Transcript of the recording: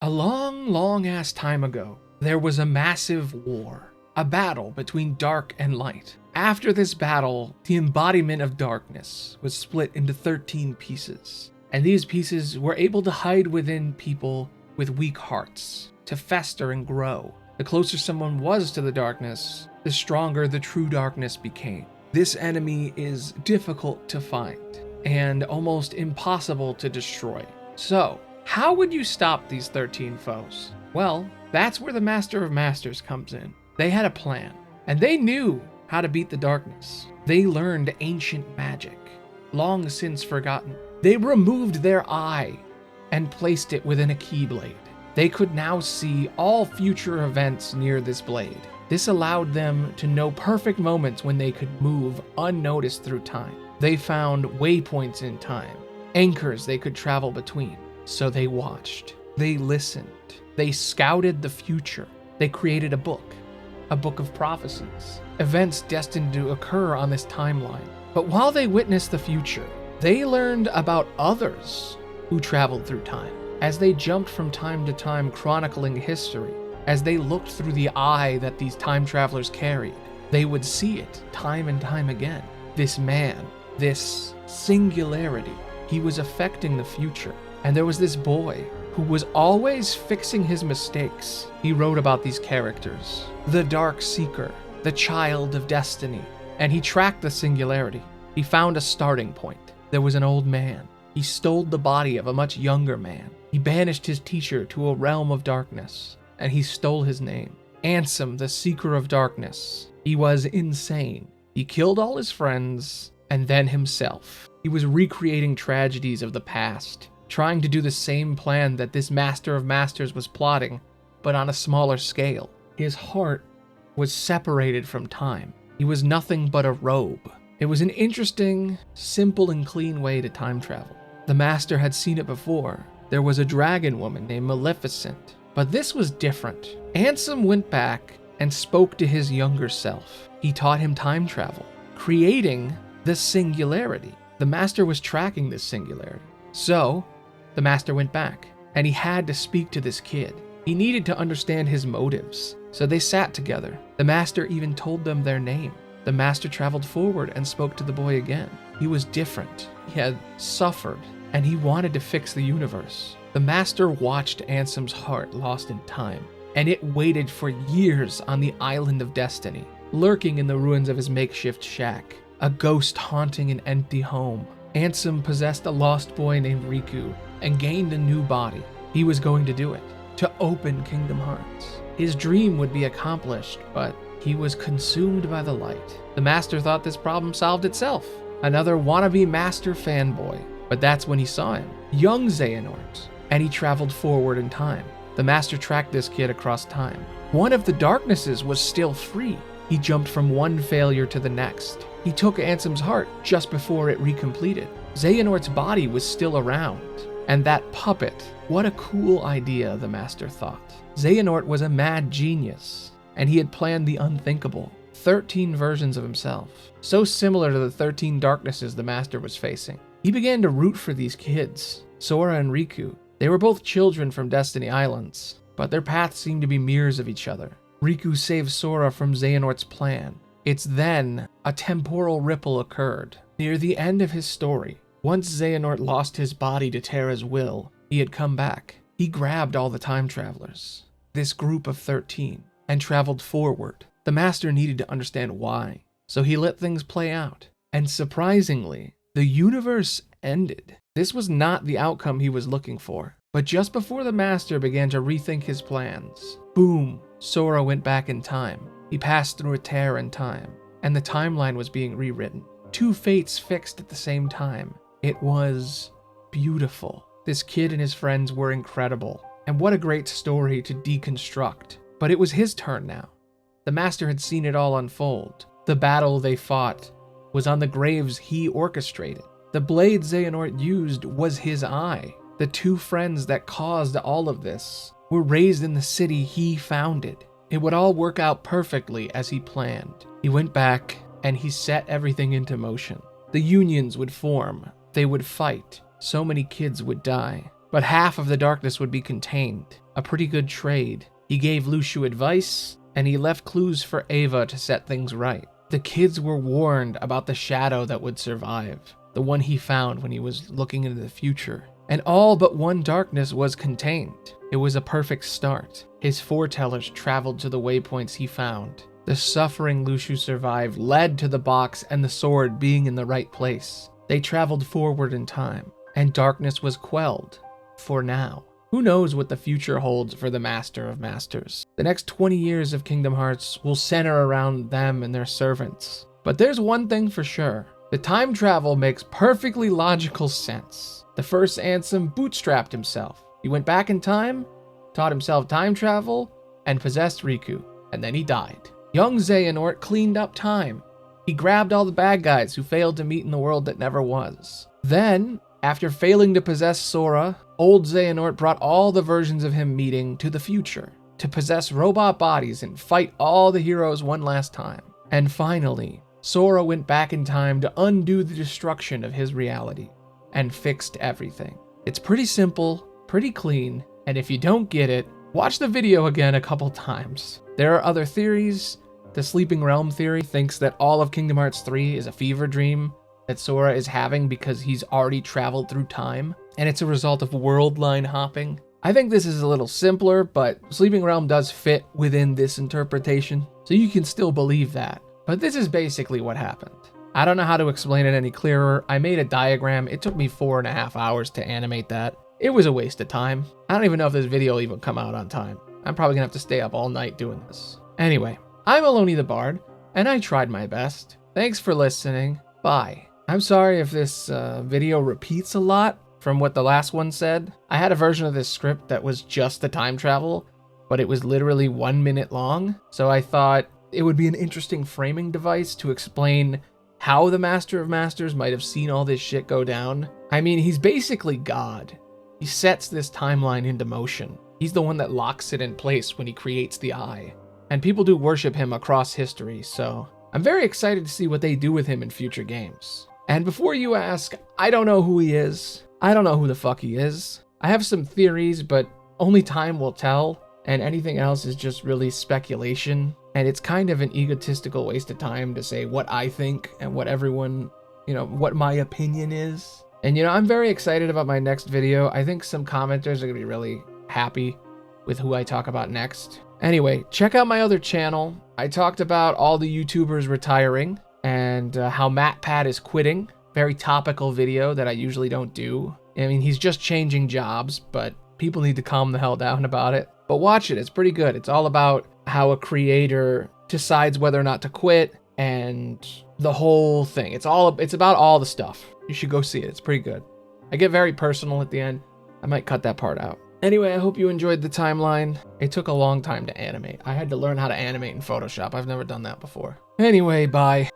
A long ass time ago, there was a massive war, a battle between dark and light. After this battle, the embodiment of darkness was split into 13 pieces, and these pieces were able to hide within people with weak hearts, to fester and grow. The closer someone was to the darkness, the stronger the true darkness became. This enemy is difficult to find, and almost impossible to destroy. So, how would you stop these 13 foes? Well, that's where the Master of Masters comes in. They had a plan, and they knew how to beat the darkness. They learned ancient magic, long since forgotten. They removed their eye and placed it within a keyblade. They could now see all future events near this blade. This allowed them to know perfect moments when they could move unnoticed through time. They found waypoints in time, anchors they could travel between. So they watched, they listened, they scouted the future. They created a book of prophecies, events destined to occur on this timeline. But while they witnessed the future, they learned about others who traveled through time. As they jumped from time to time chronicling history, as they looked through the eye that these time travelers carried, they would see it time and time again. This man, this singularity, he was affecting the future. And there was this boy who was always fixing his mistakes. He wrote about these characters, the Dark Seeker, the Child of Destiny, and he tracked the singularity. He found a starting point. There was an old man. He stole the body of a much younger man. He banished his teacher to a realm of darkness, and he stole his name. Ansem, the Seeker of Darkness. He was insane. He killed all his friends, and then himself. He was recreating tragedies of the past, trying to do the same plan that this Master of Masters was plotting, but on a smaller scale. His heart was separated from time. He was nothing but a robe. It was an interesting, simple and clean way to time travel. The Master had seen it before. There was a dragon woman named Maleficent, but this was different. Ansem went back and spoke to his younger self. He taught him time travel, creating the singularity. The Master was tracking this singularity. So, the Master went back, and he had to speak to this kid. He needed to understand his motives, so they sat together. The Master even told them their name. The Master traveled forward and spoke to the boy again. He was different. He had suffered, and he wanted to fix the universe. The Master watched Ansem's heart lost in time, and it waited for years on the Island of Destiny, lurking in the ruins of his makeshift shack, a ghost haunting an empty home. Ansem possessed a lost boy named Riku and gained a new body. He was going to do it, to open Kingdom Hearts. His dream would be accomplished, but he was consumed by the light. The Master thought this problem solved itself. Another wannabe Master fanboy. But that's when he saw him, young Xehanort, and he traveled forward in time. The Master tracked this kid across time. One of the darknesses was still free. He jumped from one failure to the next. He took Ansem's heart just before it recompleted. Xehanort's body was still around. And that puppet, what a cool idea, the Master thought. Xehanort was a mad genius, and he had planned the unthinkable. 13 versions of himself, so similar to the 13 darknesses the Master was facing. He began to root for these kids, Sora and Riku. They were both children from Destiny Islands, but their paths seemed to be mirrors of each other. Riku saved Sora from Xehanort's plan. It's then a temporal ripple occurred. Near the end of his story, once Xehanort lost his body to Terra's will, he had come back. He grabbed all the time travelers, this group of 13, and traveled forward. The Master needed to understand why, so he let things play out. And surprisingly, the universe ended. This was not the outcome he was looking for. But just before the Master began to rethink his plans, boom, Sora went back in time. He passed through a tear in time, and the timeline was being rewritten. Two fates fixed at the same time. It was beautiful. This kid and his friends were incredible, and what a great story to deconstruct. But it was his turn now. The Master had seen it all unfold. The battle they fought was on the graves he orchestrated. The blade Xehanort used was his eye. The two friends that caused all of this were raised in the city he founded. It would all work out perfectly as he planned. He went back and he set everything into motion. The unions would form. They would fight. So many kids would die. But half of the darkness would be contained. a pretty good trade. He gave Luciu advice, and he left clues for Ava to set things right. The kids were warned about the shadow that would survive, the one he found when he was looking into the future. And all but one darkness was contained. It was a perfect start. His foretellers traveled to the waypoints he found. The suffering Luciu survived led to the box and the sword being in the right place. They traveled forward in time, and darkness was quelled. For now. Who knows what the future holds for the Master of Masters? The next 20 years of Kingdom Hearts will center around them and their servants. But there's one thing for sure. The time travel makes perfectly logical sense. The first Ansem bootstrapped himself. He went back in time, taught himself time travel, and possessed Riku. And then he died. Young Xehanort cleaned up time. He grabbed all the bad guys who failed to meet in the world that never was. Then, after failing to possess Sora, old Xehanort brought all the versions of him meeting to the future, to possess robot bodies and fight all the heroes one last time. And finally, Sora went back in time to undo the destruction of his reality, and fixed everything. It's pretty simple, pretty clean, and if you don't get it, watch the video again a couple times. There are other theories. The Sleeping Realm theory thinks that all of Kingdom Hearts 3 is a fever dream that Sora is having because he's already traveled through time, and it's a result of world line hopping. I think this is a little simpler, but Sleeping Realm does fit within this interpretation, so you can still believe that. But this is basically what happened. I don't know how to explain it any clearer. I made a diagram. It took me 4.5 hours to animate that. It was a waste of time. I don't even know if this video will even come out on time. I'm probably gonna have to stay up all night doing this. Anyway, I'm Aloni the Bard, and I tried my best. Thanks for listening. Bye. I'm sorry if this video repeats a lot from what the last one said. I had a version of this script that was just the time travel, but it was literally 1 minute long. So I thought it would be an interesting framing device to explain how the Master of Masters might have seen all this shit go down. I mean, he's basically God. He sets this timeline into motion. He's the one that locks it in place when he creates the eye. And people do worship him across history, so I'm very excited to see what they do with him in future games. And before you ask, I don't know who he is. I don't know who the fuck he is. I have some theories, but only time will tell, and anything else is just really speculation. And it's kind of an egotistical waste of time to say what I think and what everyone, what my opinion is. And I'm very excited about my next video. I think some commenters are gonna be really happy with who I talk about next. Anyway, check out my other channel. I talked about all the YouTubers retiring and how MatPat is quitting. Very topical video that I usually don't do. I mean, he's just changing jobs, but people need to calm the hell down about it. But watch it, it's pretty good. It's all about how a creator decides whether or not to quit and the whole thing. It's about all the stuff. You should go see it, it's pretty good. I get very personal at the end. I might cut that part out. Anyway, I hope you enjoyed the timeline. It took a long time to animate. I had to learn how to animate in Photoshop. I've never done that before. Anyway, bye.